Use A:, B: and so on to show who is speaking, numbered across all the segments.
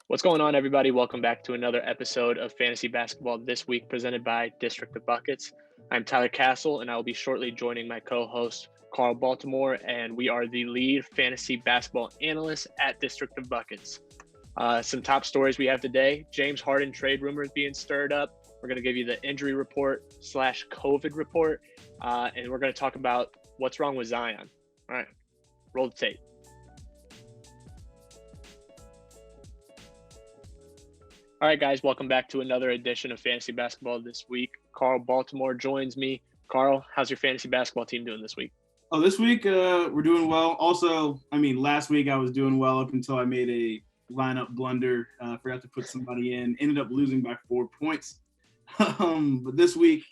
A: What's going on, everybody? Welcome back to another episode of Fantasy Basketball This Week, presented by District of Buckets. I'm Tyler Castle, and I will be shortly joining my co-host, Carl Baltimore, and we are the lead fantasy basketball analysts at District of Buckets. Some top stories we have today: James Harden trade rumors being stirred up. We're going to give you the injury report / COVID report, and we're going to talk about what's wrong with Zion. All right, roll the tape. All right, guys, welcome back to another edition of Fantasy Basketball This Week. Carl Baltimore joins me. Carl, how's your fantasy basketball team doing this week?
B: Oh, this week we're doing well. Also, last week I was doing well up until I made a lineup blunder. Forgot to put somebody in. Ended up losing by 4 points. But this week,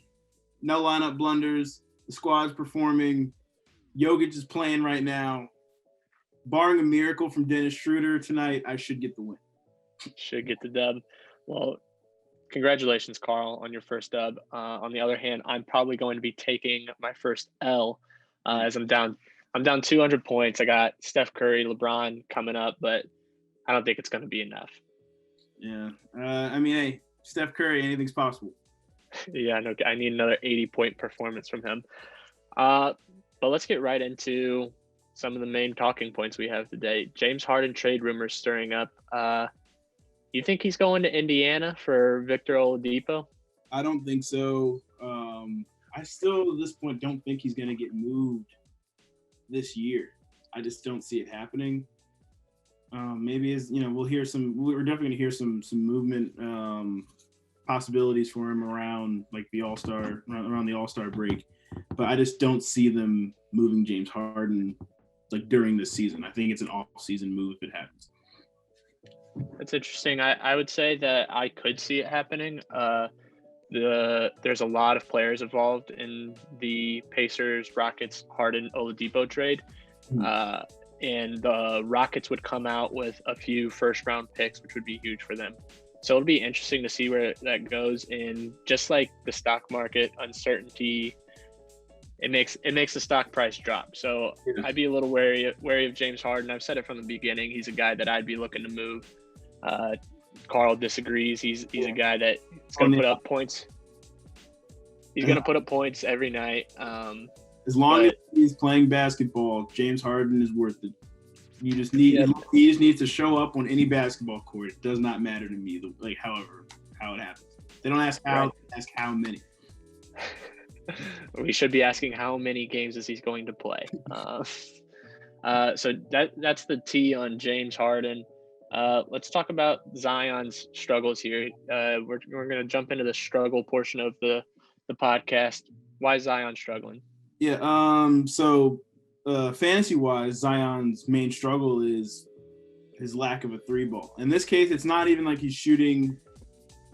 B: no lineup blunders. The squad's performing. Jokic is playing right now. Barring a miracle from Dennis Schroeder tonight, I should get the win.
A: Should get the dub. Well, congratulations, Carl, on your first dub. On the other hand, I'm probably going to be taking my first L as I'm down 200 points. I got Steph Curry, LeBron coming up, but I don't think it's going to be enough.
B: Yeah. Hey, Steph Curry, anything's possible.
A: Yeah, no, I need another 80-point performance from him. But let's get right into some of the main talking points we have today. James Harden trade rumors stirring up. You think he's going to Indiana for Victor Oladipo?
B: I don't think so. I still, at this point, don't think he's going to get moved this year. I just don't see it happening. Maybe we'll hear some. We're definitely going to hear some movement possibilities for him around like the All-Star around the All-Star break, but I just don't see them moving James Harden like during this season. I think it's an off-season move if it happens.
A: That's interesting. I would say that I could see it happening. There's a lot of players involved in the Pacers, Rockets, Harden, Oladipo trade. And the Rockets would come out with a few first-round picks, which would be huge for them. So it'll be interesting to see where that goes. And just like the stock market, uncertainty, it makes the stock price drop. So I'd be a little wary of James Harden. I've said it from the beginning. He's a guy that I'd be looking to move. Carl disagrees. He's a guy that is going to put up points. He's going to put up points every night.
B: As long as he's playing basketball, James Harden is worth it. He just needs to show up on any basketball court. It does not matter to me, how it happens. They don't ask how, they ask how many.
A: We should be asking how many games is he going to play. So that's the T on James Harden. Let's talk about Zion's struggles here. We're going to jump into the struggle portion of the podcast. Why is Zion struggling?
B: Yeah. So fantasy-wise, Zion's main struggle is his lack of a three ball. In this case, it's not even like he's shooting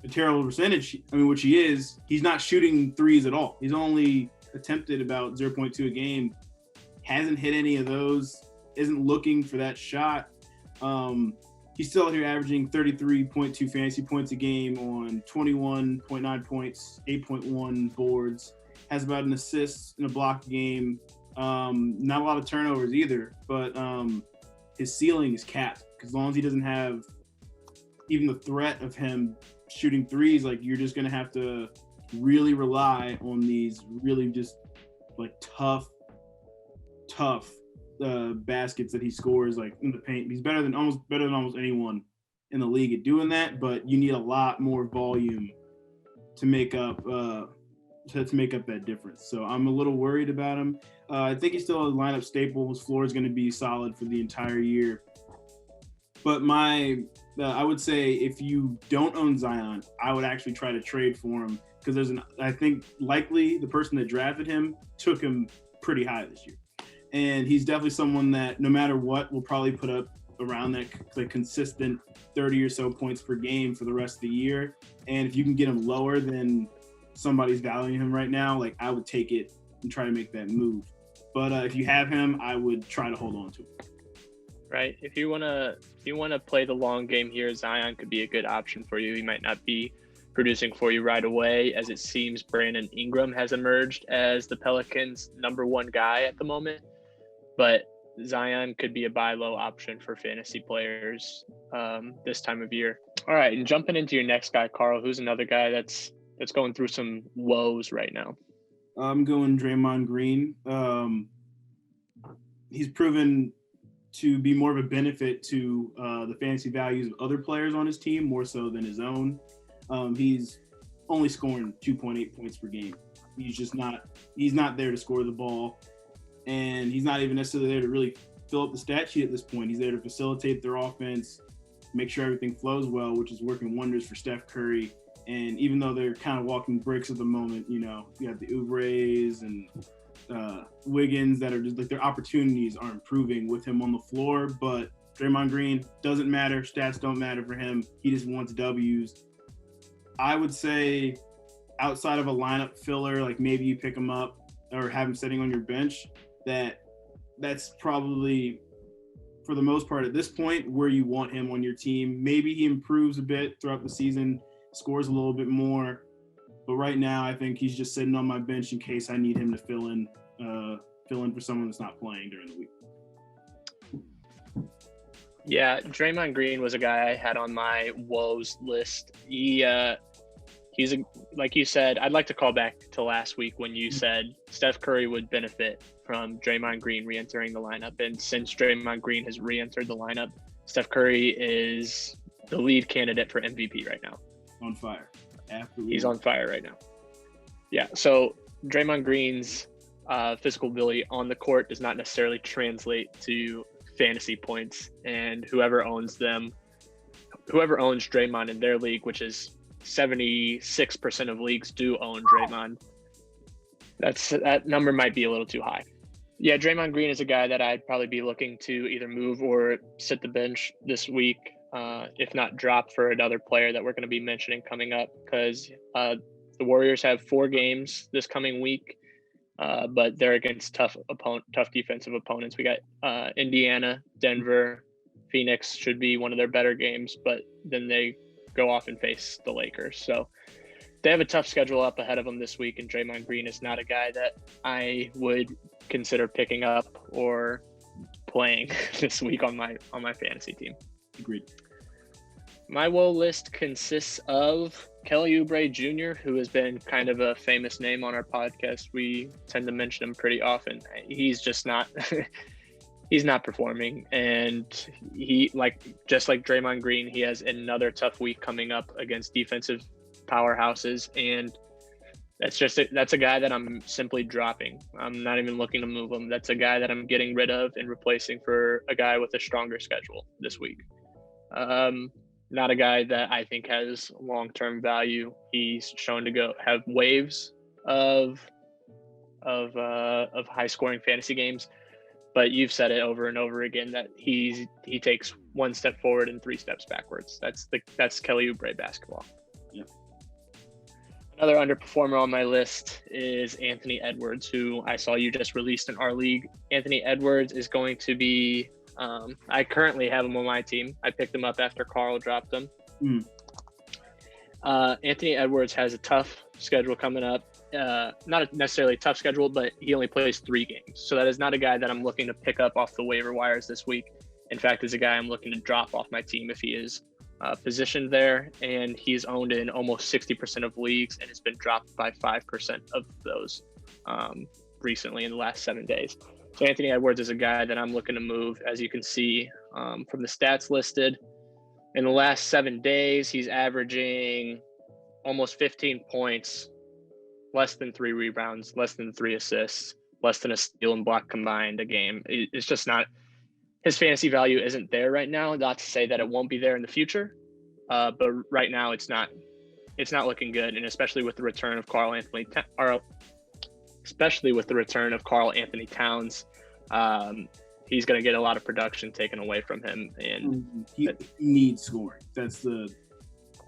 B: a terrible percentage. Which he is. He's not shooting threes at all. He's only attempted about 0.2 a game. Hasn't hit any of those. Isn't looking for that shot. He's still out here averaging 33.2 fantasy points a game on 21.9 points, 8.1 boards. Has about an assist and a block game. Not a lot of turnovers either, but his ceiling is capped. As long as he doesn't have even the threat of him shooting threes, like you're just going to have to really rely on these really just like tough baskets that he scores like in the paint. He's better than almost anyone in the league at doing that, but you need a lot more volume to make up that difference. So I'm a little worried about him. I think he's still a lineup staple. His floor is going to be solid for the entire year. But I would say if you don't own Zion, I would actually try to trade for him because I think likely the person that drafted him took him pretty high this year. And he's definitely someone that no matter what will probably put up around that consistent 30 or so points per game for the rest of the year. And if you can get him lower than somebody's valuing him right now, like I would take it and try to make that move. But if you have him, I would try to hold on to him.
A: Right. If you wanna play the long game here, Zion could be a good option for you. He might not be producing for you right away, as it seems Brandon Ingram has emerged as the Pelicans' number one guy at the moment. But Zion could be a buy low option for fantasy players this time of year. All right, and jumping into your next guy, Carl, who's another guy that's going through some woes right now.
B: I'm going Draymond Green. He's proven to be more of a benefit to the fantasy values of other players on his team, more so than his own. He's only scoring 2.8 points per game. He's not there to score the ball, and he's not even necessarily there to really fill up the stat sheet at this point. He's there to facilitate their offense, make sure everything flows well, which is working wonders for Steph Curry. And even though they're kind of walking bricks at the moment, you have the Oubres and Wiggins that are just like their opportunities are improving with him on the floor. But Draymond Green doesn't matter. Stats don't matter for him. He just wants W's. I would say outside of a lineup filler, like maybe you pick him up or have him sitting on your bench, that's probably, for the most part at this point, where you want him on your team. Maybe he improves a bit throughout the season, scores a little bit more. But right now, I think he's just sitting on my bench in case I need him to fill in for someone that's not playing during the week.
A: Yeah, Draymond Green was a guy I had on my woes list. He's like you said, I'd like to call back to last week when you said Steph Curry would benefit from Draymond Green re-entering the lineup. And since Draymond Green has re-entered the lineup, Steph Curry is the lead candidate for MVP right now.
B: On fire. Absolutely.
A: He's on fire right now. Yeah, so Draymond Green's physical ability on the court does not necessarily translate to fantasy points, and whoever owns Draymond in their league, which is 76% of leagues do own Draymond, that number might be a little too high. Yeah, Draymond Green is a guy that I'd probably be looking to either move or sit the bench this week, if not drop for another player that we're going to be mentioning coming up, because the Warriors have 4 games this coming week, but they're against tough defensive opponents. We got Indiana, Denver, Phoenix should be one of their better games, but then they go off and face the Lakers. So they have a tough schedule up ahead of them this week, and Draymond Green is not a guy that I would consider picking up or playing this week on my fantasy team.
B: Agreed.
A: My woe list consists of Kelly Oubre Jr., who has been kind of a famous name on our podcast. We tend to mention him pretty often. He's just not he's not performing, and just like Draymond Green, he has another tough week coming up against defensive powerhouses, and that's a guy that I'm simply dropping. I'm not even looking to move him. That's a guy that I'm getting rid of and replacing for a guy with a stronger schedule this week. Not a guy that I think has long-term value. He's shown to have waves of high-scoring fantasy games, but you've said it over and over again that he takes 1 step forward and 3 steps backwards. That's Kelly Oubre basketball.
B: Yeah.
A: Another underperformer on my list is Anthony Edwards, who I saw you just released in our league. Anthony Edwards is going to be I currently have him on my team. I picked him up after Carl dropped him. Anthony Edwards has a tough schedule coming up. Not necessarily a tough schedule, but he only plays 3 games. So that is not a guy that I'm looking to pick up off the waiver wires this week. In fact, is a guy I'm looking to drop off my team if he is positioned there. And he's owned in almost 60% of leagues and has been dropped by 5% of those recently in the last 7 days. So Anthony Edwards is a guy that I'm looking to move. As you can see from the stats listed, in the last 7 days, he's averaging almost 15 points, less than 3 rebounds, less than 3 assists, less than a steal and block combined a game. It's just not – his fantasy value isn't there right now. Not to say that it won't be there in the future, but right now it's not looking good, and especially with the return of Karl Anthony Towns, he's going to get a lot of production taken away from him, and
B: he needs scoring. That's the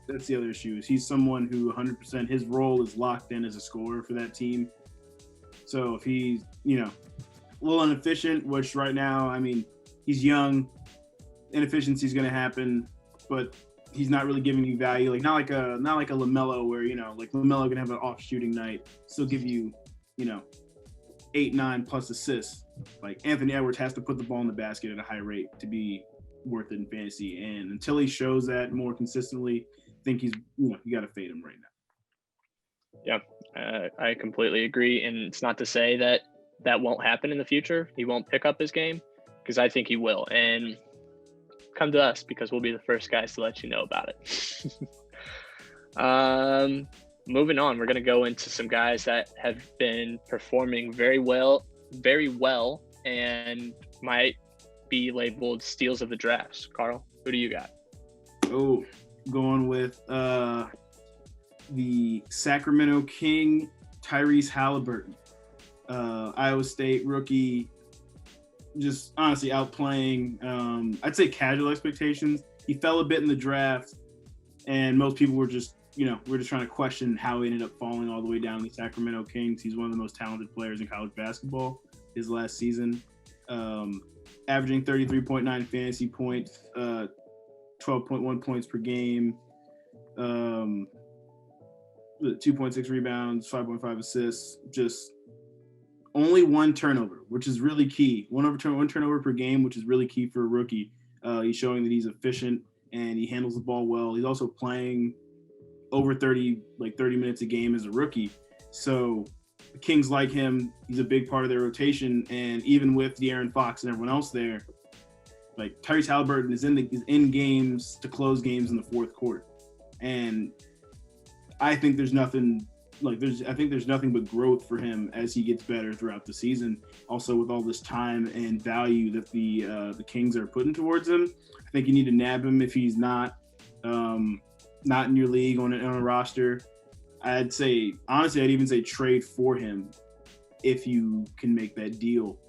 B: other issue. Is he's someone who 100% his role is locked in as a scorer for that team. So if he's a little inefficient, which right now, I mean, he's young, inefficiency is going to happen, but he's not really giving you value. Like not like a LaMelo where like LaMelo can have an off shooting night, still give you 8-9 plus assists. like Anthony Edwards has to put the ball in the basket at a high rate to be worth it in fantasy. And until he shows that more consistently, I think you got to fade him right now.
A: Yeah, I completely agree. And it's not to say that won't happen in the future. He won't pick up his game, because I think he will. And come to us, because we'll be the first guys to let you know about it. Moving on, we're going to go into some guys that have been performing very well, and might be labeled steals of the drafts. Carl, who do you got?
B: Oh, going with the Sacramento King, Tyrese Halliburton. Iowa State rookie, just honestly outplaying, I'd say casual expectations. He fell a bit in the draft, and most people were just trying to question how he ended up falling all the way down to the Sacramento Kings. He's one of the most talented players in college basketball his last season, averaging 33.9 fantasy points, 12.1 points per game, 2.6 rebounds, 5.5 assists, just only one turnover, which is really key. One turnover per game, which is really key for a rookie. He's showing that he's efficient and he handles the ball well. He's also playing over 30 minutes a game as a rookie. So the Kings like him. He's a big part of their rotation. And even with De'Aaron Fox and everyone else there, like Tyrese Halliburton is in games to close games in the fourth quarter. And I think there's nothing but growth for him as he gets better throughout the season. Also, with all this time and value that the Kings are putting towards him, I think you need to nab him if he's not in your league on a roster. I'd even say trade for him if you can make that deal.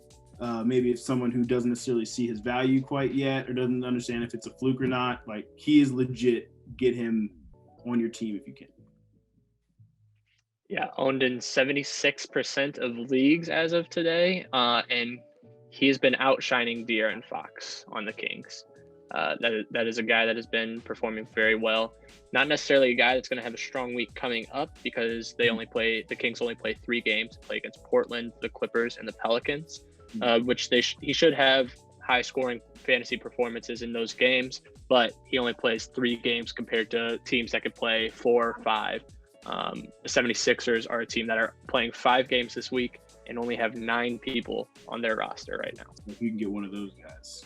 B: Maybe if someone who doesn't necessarily see his value quite yet or doesn't understand if it's a fluke or not, like he is legit. Get him on your team if you can.
A: Yeah, owned in 76% of leagues as of today, and he's been outshining De'Aaron Fox on the Kings. That is a guy that has been performing very well. Not necessarily a guy that's going to have a strong week coming up, because the Kings only play 3 games. They play against Portland, the Clippers, and the Pelicans, which he should have high-scoring fantasy performances in those games, but he only plays 3 games compared to teams that could play 4 or 5. The 76ers are a team that are playing 5 games this week and only have 9 people on their roster right now.
B: If you can get one of those guys.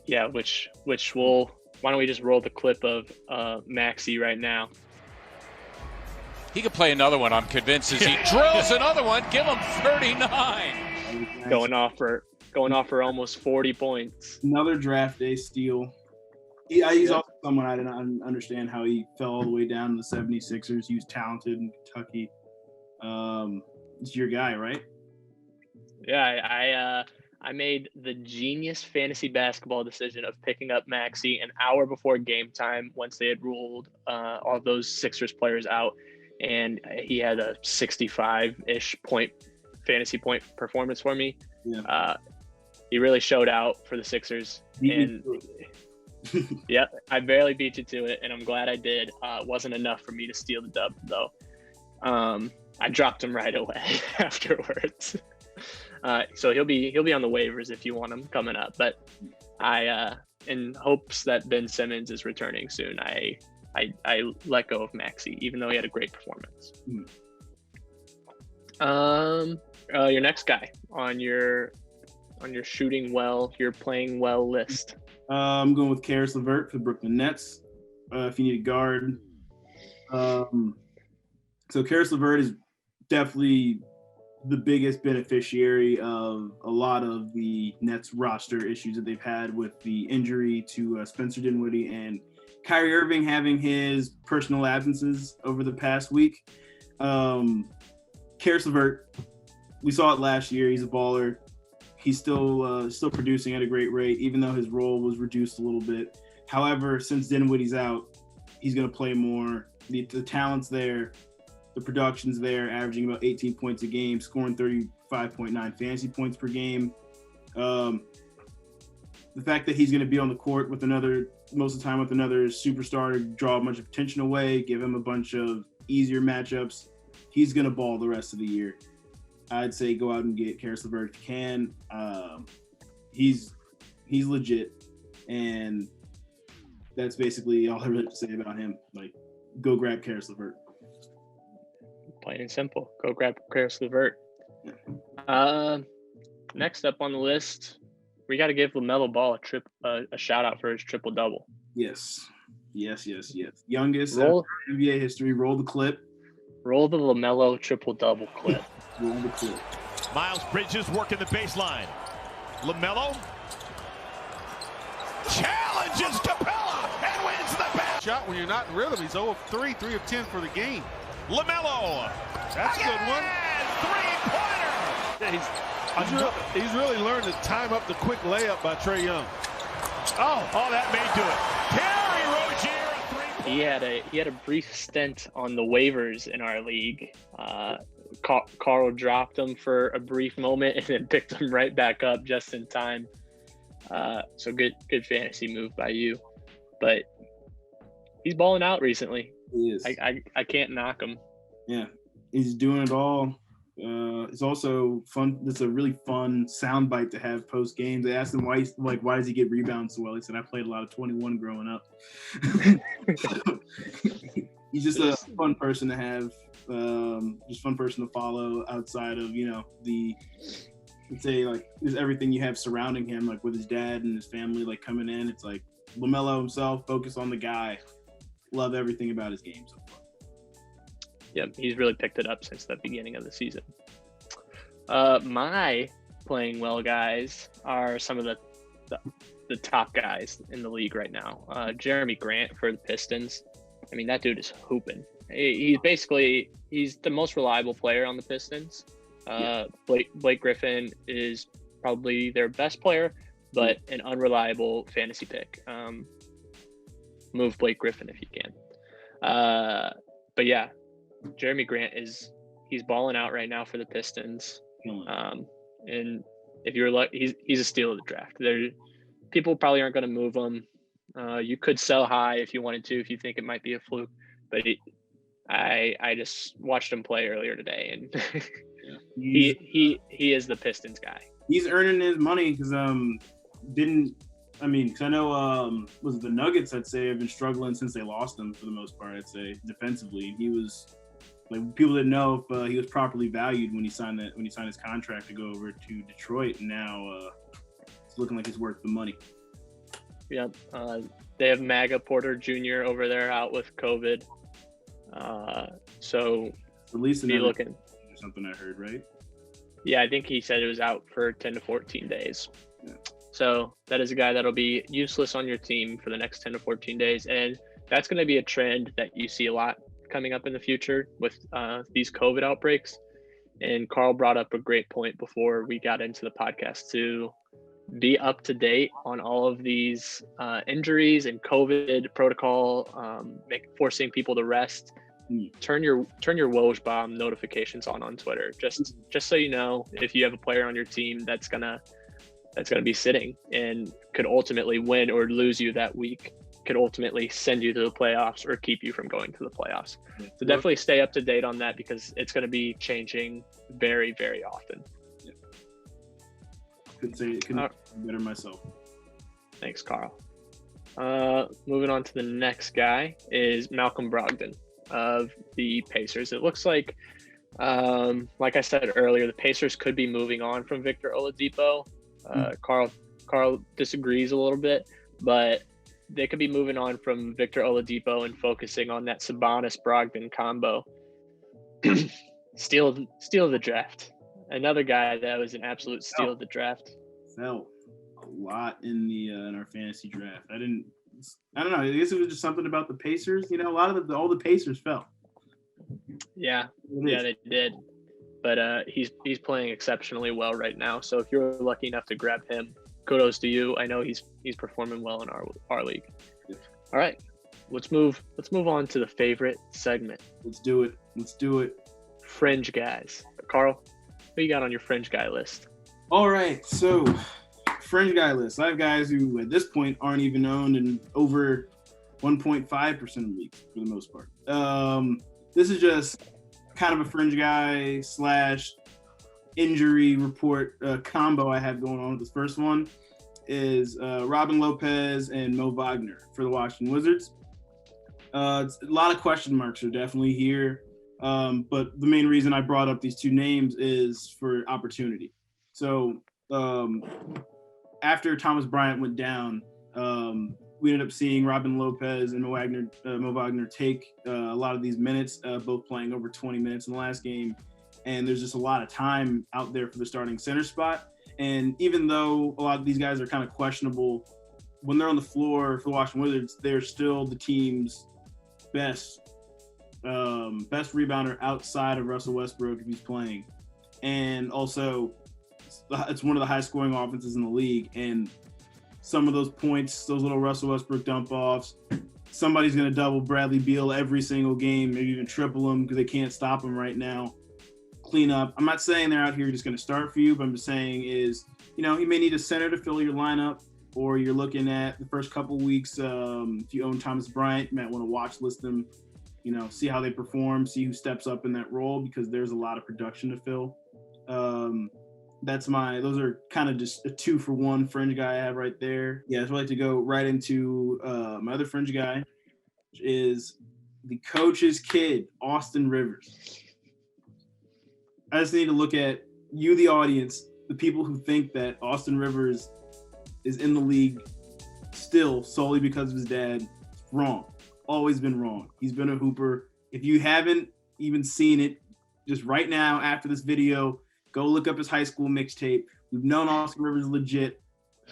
A: Yeah, why don't we just roll the clip of Maxey right now?
C: He could play another one, I'm convinced, as he drills another one. Give him 39.
A: Going off for almost 40 points.
B: Another draft day steal. He's also someone I didn't understand how he fell all the way down to the 76ers. He was talented in Kentucky. It's your guy, right?
A: Yeah, I made the genius fantasy basketball decision of picking up Maxey an hour before game time once they had ruled all those Sixers players out, and he had a 65-ish fantasy point performance for me. Yeah. He really showed out for the Sixers. Yeah, I barely beat you to it, and I'm glad I did. It wasn't enough for me to steal the dub, though. I dropped him right away afterwards. So he'll be on the waivers if you want him coming up. But I, in hopes that Ben Simmons is returning soon, I let go of Maxey, even though he had a great performance. Your next guy on your shooting well, you're playing well list.
B: I'm going with Caris LeVert for the Brooklyn Nets. If you need a guard, so Caris LeVert is definitely the biggest beneficiary of a lot of the Nets roster issues that they've had with the injury to Spencer Dinwiddie and Kyrie Irving having his personal absences over the past week. Caris LeVert, we saw it last year. He's a baller. He's still producing at a great rate, even though his role was reduced a little bit. However, since Dinwiddie's out, he's going to play more. The talent's there. The production's there, averaging about 18 points a game, scoring 35.9 fantasy points per game. The fact that he's going to be on the court with most of the time with another superstar to draw a bunch of attention away, give him a bunch of easier matchups, he's going to ball the rest of the year. I'd say go out and get Karis LeVert if you can. He's legit, and that's basically all I really have to say about him. Like, go grab Karis LeVert.
A: Plain and simple. Go grab Karis LeVert. Yeah. Next up on the list, we got to give LaMelo Ball a shout out for his triple double.
B: Yes. Youngest in NBA history. Roll the clip.
A: Roll the LaMelo triple double clip.
B: Roll the clip.
D: Miles Bridges working the baseline. LaMelo challenges Capella and wins the bat.
E: Shot when you're not in rhythm. He's 0 of 3, 3 of 10 for the game.
D: LaMelo.
E: That's a good one.
D: Three-pointer.
E: Yeah, he's really learned to time up the quick layup by Trae Young.
D: Oh, that may do it. Terry Rozier, a three-pointer.
A: He had a brief stint on the waivers in our league. Carl dropped him for a brief moment and then picked him right back up just in time. So good fantasy move by you. But he's balling out recently.
B: He is.
A: I can't knock him.
B: Yeah, he's doing it all. It's also fun. It's a really fun soundbite to have post games. They asked him why does he get rebounds so well? He said, I played a lot of 21 growing up. He's just a fun person to have. Just fun person to follow outside of, let's say, like, there's everything you have surrounding him, like with his dad and his family, like coming in. It's like LaMelo himself, focus on the guy. Love everything about his game so far.
A: Yep, he's really picked it up since the beginning of the season. My playing well guys are some of the top guys in the league right now. Jeremy Grant for the Pistons. I mean, that dude is hooping. He's the most reliable player on the Pistons. Blake Griffin is probably their best player, but an unreliable fantasy pick. Move Blake Griffin if you can. But yeah, Jeremy Grant he's balling out right now for the Pistons. And if you're lucky, he's a steal of the draft. People probably aren't going to move him. You could sell high if you wanted to, if you think it might be a fluke. But I just watched him play earlier today, and he is the Pistons guy.
B: He's earning his money because I know was it the Nuggets? I'd say have been struggling since they lost him for the most part. I'd say defensively, he was like, people didn't know if he was properly valued when he signed his contract to go over to Detroit, and now it's looking like it's worth the money.
A: Yep. They have Maga Porter Jr. over there out with COVID. So
B: at least
A: be looking.
B: Or something I heard, right?
A: Yeah, I think he said it was out for 10 to 14 days.
B: Yeah.
A: So that is a guy that'll be useless on your team for the next 10 to 14 days. And that's going to be a trend that you see a lot coming up in the future with these COVID outbreaks. And Carl brought up a great point before we got into the podcast to be up to date on all of these injuries and COVID protocol, forcing people to rest. Turn your Woj bomb notifications on Twitter, just so you know if you have a player on your team that's gonna be sitting and could ultimately win or lose you that week, could ultimately send you to the playoffs or keep you from going to the playoffs. So definitely stay up to date on that because it's going to be changing very, very often.
B: Yeah. Couldn't better myself.
A: Thanks, Carl. Moving on to the next guy is Malcolm Brogdon of the Pacers. It looks like I said earlier, the Pacers could be moving on from Victor Oladipo. Carl disagrees a little bit, but they could be moving on from Victor Oladipo and focusing on that Sabonis-Brogdon combo. Steal of the draft. Another guy that was an absolute steal of the draft.
B: Fell a lot in our fantasy draft. I don't know. I guess it was just something about the Pacers. A lot of all the Pacers fell.
A: Yeah, they did. But he's playing exceptionally well right now. So if you're lucky enough to grab him, kudos to you. I know he's performing well in our league. Yeah. All right, let's move on to the favorite segment.
B: Let's do it.
A: Fringe guys. Carl, who you got on your fringe guy list?
B: All right, so fringe guy list. I have guys who at this point aren't even owned in over 1.5% of leagues for the most part. This is just kind of a fringe guy / injury report combo I have going on with this first one is Robin Lopez and Mo Wagner for the Washington Wizards. It's a lot of question marks are definitely here, but the main reason I brought up these two names is for opportunity. So after Thomas Bryant went down, we ended up seeing Robin Lopez and Mo Wagner take a lot of these minutes, both playing over 20 minutes in the last game. And there's just a lot of time out there for the starting center spot. And even though a lot of these guys are kind of questionable, when they're on the floor for the Washington Wizards, they're still the team's best rebounder outside of Russell Westbrook if he's playing. And also, it's one of the highest scoring offenses in the league. And some of those points, those little Russell Westbrook dump offs, somebody's going to double Bradley Beal every single game, maybe even triple him because they can't stop him right now. Clean up. I'm not saying they're out here just going to start for you, but I'm just saying is, you may need a center to fill your lineup, or you're looking at the first couple weeks. If you own Thomas Bryant, you might want to watch list them, see how they perform, see who steps up in that role, because there's a lot of production to fill. Those are kind of just a 2-for-1 fringe guy I have right there. Yeah, I'd like to go right into my other fringe guy, which is the coach's kid, Austin Rivers. I just need to look at you, the audience, the people who think that Austin Rivers is in the league still solely because of his dad. Wrong. Always been wrong. He's been a hooper. If you haven't even seen it, just right now after this video, go look up his high school mixtape. We've known Austin Rivers legit.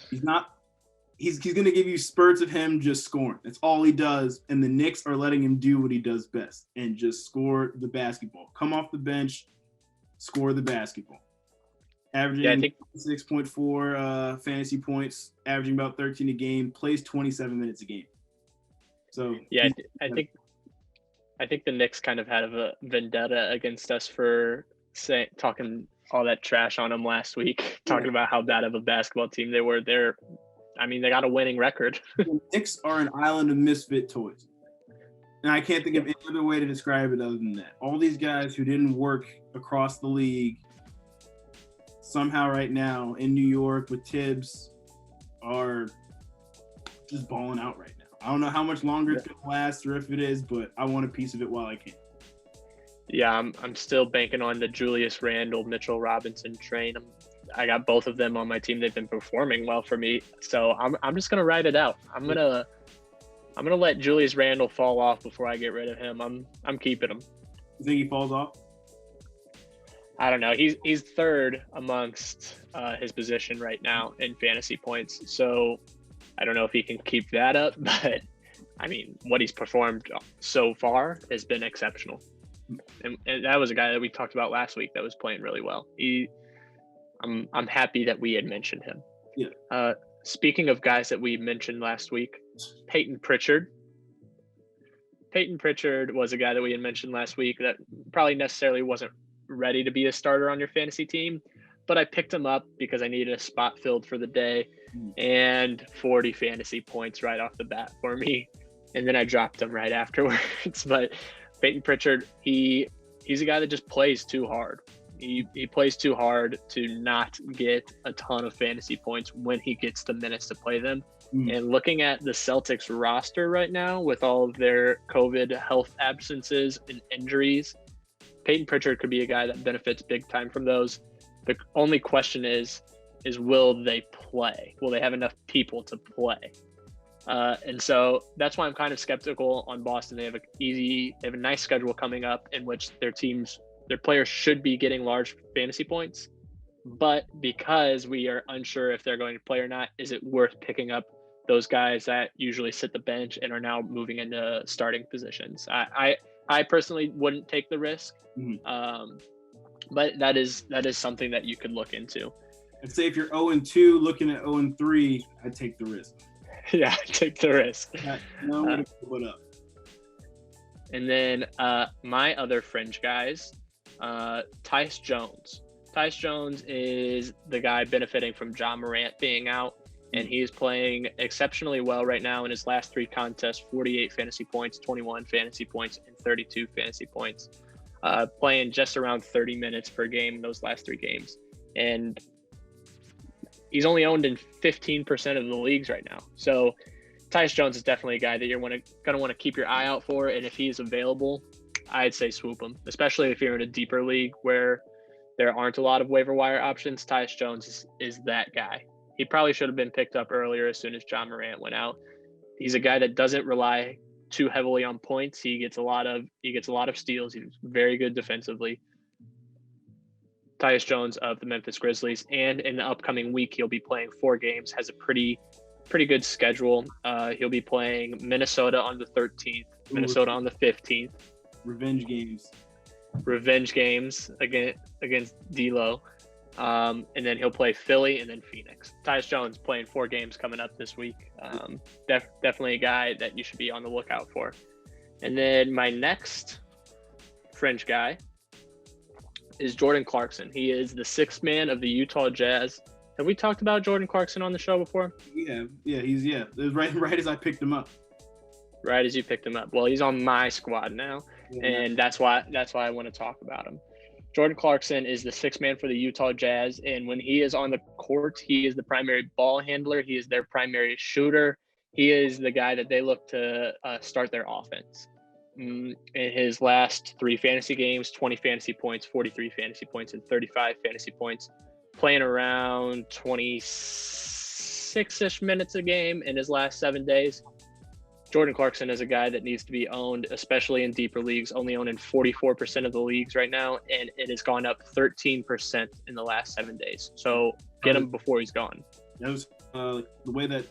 B: He's going to give you spurts of him just scoring. That's all he does. And the Knicks are letting him do what he does best and just score the basketball. Come off the bench, score the basketball. Averaging 6.4 fantasy points, averaging about 13 a game, plays 27 minutes a game. So
A: yeah, I think the Knicks kind of had a vendetta against us for talking all that trash on them last week, talking about how bad of a basketball team they were. They got a winning record.
B: The Knicks are an island of misfit toys. And I can't think of any other way to describe it other than that. All these guys who didn't work across the league somehow right now in New York with Tibbs are just balling out right now. I don't know how much longer it's going to last or if it is, but I want a piece of it while I can.
A: Yeah, I'm still banking on the Julius Randle, Mitchell Robinson train. I got both of them on my team. They've been performing well for me, so I'm just gonna ride it out. I'm gonna let Julius Randle fall off before I get rid of him. I'm keeping him.
B: You think he falls off?
A: I don't know. He's third amongst his position right now in fantasy points. So I don't know if he can keep that up, but I mean, what he's performed so far has been exceptional. And that was a guy that we talked about last week that was playing really well. I'm happy that we had mentioned him.
B: Yeah.
A: Speaking of guys that we mentioned last week, Peyton Pritchard. Peyton Pritchard was a guy that we had mentioned last week that probably necessarily wasn't ready to be a starter on your fantasy team, but I picked him up because I needed a spot filled for the day, and 40 fantasy points right off the bat for me. And then I dropped him right afterwards. But Peyton Pritchard, he's a guy that just plays too hard. He plays too hard to not get a ton of fantasy points when he gets the minutes to play them. And looking at the Celtics roster right now with all of their COVID health absences and injuries, Peyton Pritchard could be a guy that benefits big time from those. The only question is will they play? Will they have enough people to play? And so that's why I'm kind of skeptical on Boston. They have a nice schedule coming up in which their players should be getting large fantasy points. But because we are unsure if they're going to play or not, is it worth picking up those guys that usually sit the bench and are now moving into starting positions? I personally wouldn't take the risk. But that is something that you could look into.
B: I'd say if you're 0-2 looking at 0-3, I'd take the risk.
A: Yeah, take the risk.
B: Put up.
A: And then my other fringe guys, Tyce Jones. Tyce Jones is the guy benefiting from Ja Morant being out, and he's playing exceptionally well right now in his last 3 contests: 48 fantasy points, 21 fantasy points, and 32 fantasy points. playing just around 30 minutes per game in those last 3 games. And he's only owned in 15% of the leagues right now. So Tyus Jones is definitely a guy that you're going to want to keep your eye out for. And if he's available, I'd say swoop him, especially if you're in a deeper league where there aren't a lot of waiver wire options. Tyus Jones is that guy. He probably should have been picked up earlier as soon as John Morant went out. He's a guy that doesn't rely too heavily on points. He gets a lot of steals. He's very good defensively. Tyus Jones of the Memphis Grizzlies, and in the upcoming week he'll be playing 4 games. Has a pretty good schedule. He'll be playing Minnesota on the 13th, Minnesota on the 15th.
B: Revenge games against D'Lo. And then he'll play Philly and then Phoenix. Tyus Jones playing 4 games coming up this week. Definitely a guy that you should be on the lookout for. And then my next fringe guy is Jordan Clarkson. He is the 6th man of the Utah Jazz. Have we talked about Jordan Clarkson on the show before? Yeah. It was right as I picked him up.
A: Right as you picked him up. Well, he's on my squad now, and that's why I want to talk about him. Jordan Clarkson is the 6th man for the Utah Jazz, and when he is on the court, he is the primary ball handler. He is their primary shooter. He is the guy that they look to start their offense. In his last 3 fantasy games, 20 fantasy points, 43 fantasy points, and 35 fantasy points, playing around 26-ish minutes a game in his last 7 days. Jordan Clarkson is a guy that needs to be owned, especially in deeper leagues, only owned in 44% of the leagues right now, and it has gone up 13% in the last 7 days. So get him before he's gone.
B: That was the way that,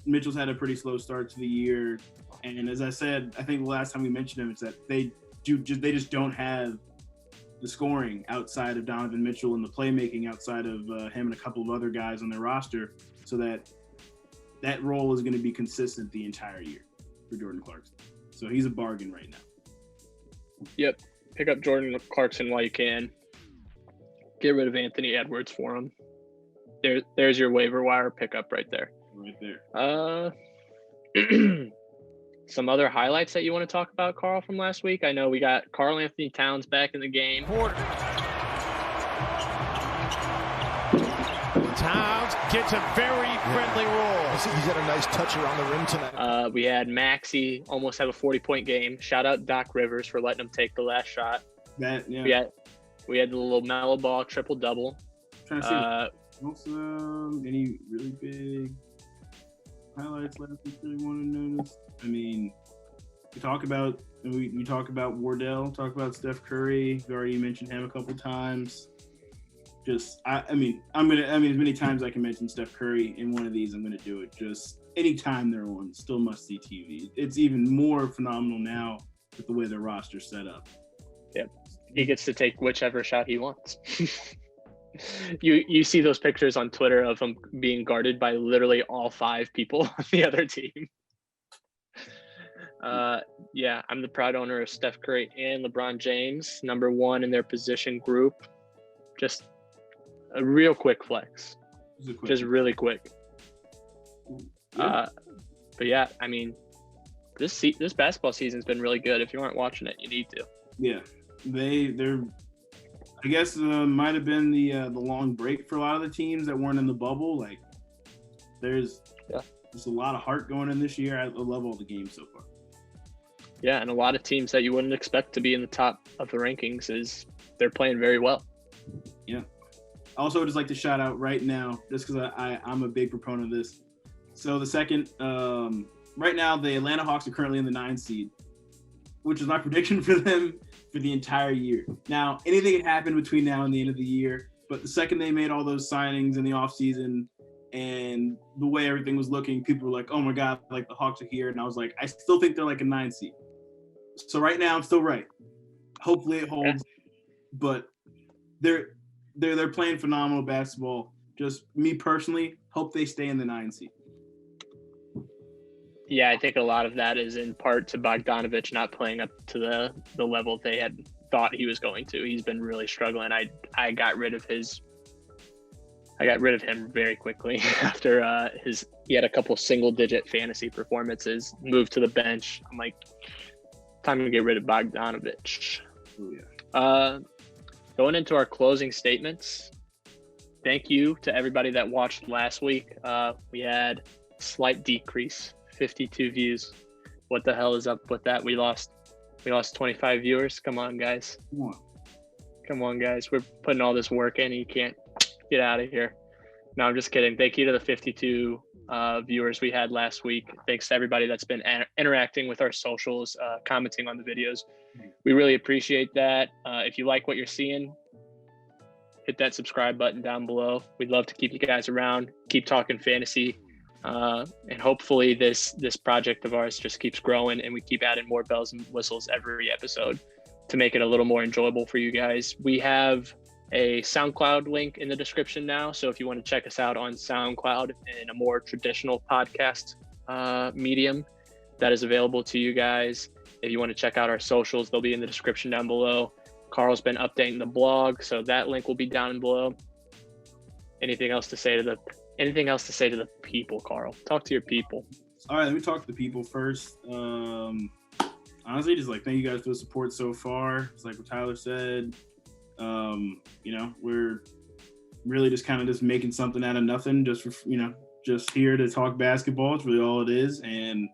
B: Mitchell's had a pretty slow start to the year. And as I said, I think the last time we mentioned him, is that they just don't have the scoring outside of Donovan Mitchell and the playmaking outside of him and a couple of other guys on their roster, so that role is going to be consistent the entire year for Jordan Clarkson. So he's a bargain right now.
A: Yep. Pick up Jordan Clarkson while you can. Get rid of Anthony Edwards for him. There's your waiver wire pickup right there.
B: Right there.
A: Some other highlights that you want to talk about, Carl, from last week? I know we got Karl Anthony Towns back in the game.
D: Towns gets a very friendly roll.
E: He's had a nice touch around the rim tonight.
A: We had Maxey almost have a 40-point game. Shout out Doc Rivers for letting him take the last shot. We had the little mellow ball triple-double.
B: Trying to see also any really big highlights last week really want to notice. We talk about Wardell, talk about Steph Curry. We already mentioned him a couple times. Just as many times I can mention Steph Curry in one of these, I'm gonna do it. Just anytime they're on, still must see TV. It's even more phenomenal now with the way their roster's set up.
A: Yep. He gets to take whichever shot he wants. You see those pictures on Twitter of him being guarded by literally all 5 people on the other team. I'm the proud owner of Steph Curry and LeBron James, number 1 in their position group. Just a real quick flex. Just really quick. But yeah, this basketball season's been really good. If you aren't watching it, you need to. Yeah,
B: they're. I guess might have been the long break for a lot of the teams that weren't in the bubble. Like, there's a lot of heart going in this year. I love all the games so far.
A: Yeah, and a lot of teams that you wouldn't expect to be in the top of the rankings they're playing very well.
B: Yeah. Also, I'd just like to shout out right now, just because I'm a big proponent of this. So the second, right now, the Atlanta Hawks are currently in the 9th seed, which is my prediction for them for the entire year. Now, anything can happen between now and the end of the year, but the second they made all those signings in the offseason and the way everything was looking, people were like, oh my God, like the Hawks are here. And I was like, I still think they're like a 9 seed. So right now I'm still right. Hopefully it holds, but they're playing phenomenal basketball. Just me personally, hope they stay in the 9 seed.
A: Yeah, I think a lot of that is in part to Bogdanovich not playing up to the level they had thought he was going to. He's been really struggling. I got rid of him very quickly after he had a couple single-digit fantasy performances, moved to the bench. I'm like, time to get rid of Bogdanovich.
B: Oh, yeah.
A: Going into our closing statements, thank you to everybody that watched last week. We had a slight decrease, 52 views. What the hell is up with that? We lost 25 viewers. Come on, guys. Come on, guys. We're putting all this work in and you can't get out of here. No, I'm just kidding. Thank you to the 52 viewers we had last week. Thanks to everybody that's been interacting with our socials, commenting on the videos. We really appreciate that. If you like what you're seeing, hit that subscribe button down below. We'd love to keep you guys around, keep talking fantasy, and hopefully this project of ours just keeps growing and we keep adding more bells and whistles every episode to make it a little more enjoyable for you guys. We have a SoundCloud link in the description now, so if you want to check us out on SoundCloud in a more traditional podcast medium, that is available to you guys. If you want to check out our socials, they'll be in the description down below. Carl's been updating the blog, so that link will be down below. Anything else to say to the people, Carl? Talk to your people.
B: All right, let me talk to the people first. Honestly, just like thank you guys for the support so far. It's like what Tyler said. We're really just kind of just making something out of nothing, just here to talk basketball. It's really all it is. And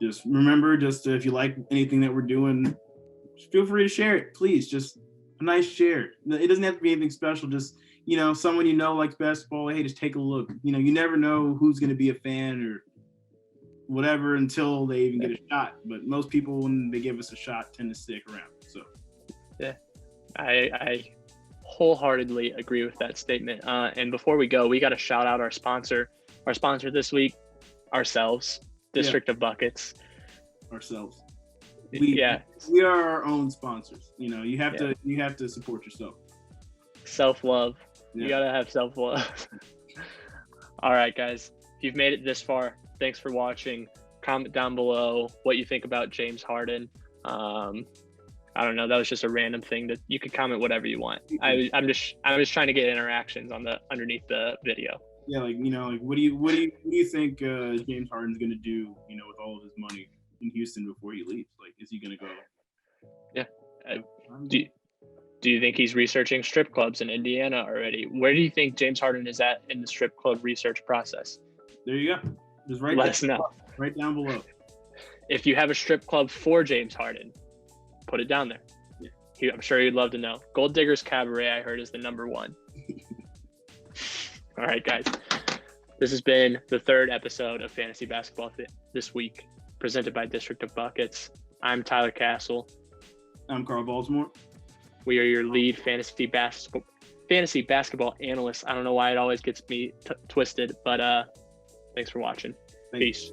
B: just remember, if you like anything that we're doing, just feel free to share it, please. Just a nice share. It doesn't have to be anything special. Just, someone likes basketball. Hey, just take a look. You never know who's going to be a fan or whatever until they even get a shot. But most people, when they give us a shot, tend to stick around. So,
A: yeah, I wholeheartedly agree with that statement. And before we go, we got to shout out our sponsor. Our sponsor this week, ourselves, District of Buckets.
B: Ourselves. We are our own sponsors. You have to support yourself.
A: Self-love.
B: Yeah.
A: You gotta have self-love. All right, guys. If you've made it this far, thanks for watching. Comment down below what you think about James Harden. I don't know. That was just a random thing that you could comment whatever you want. I'm just trying to get interactions underneath the video.
B: Yeah, what do you think James Harden's gonna do? With all of his money in Houston before he leaves? Is he gonna go?
A: Yeah. Do you think he's researching strip clubs in Indiana already? Where do you think James Harden is at in the strip club research process?
B: There you go. Just
A: let us know.
B: Right down below.
A: If you have a strip club for James Harden, put it down there. Yeah. I'm sure he'd love to know. Gold Diggers Cabaret, I heard, is the #1. All right, guys. This has been the 3rd episode of Fantasy Basketball this week, presented by District of Buckets. I'm Tyler Castle.
B: I'm Carl Baltimore.
A: We are your lead fantasy basketball analyst. I don't know why it always gets me twisted, but thanks for watching. Peace.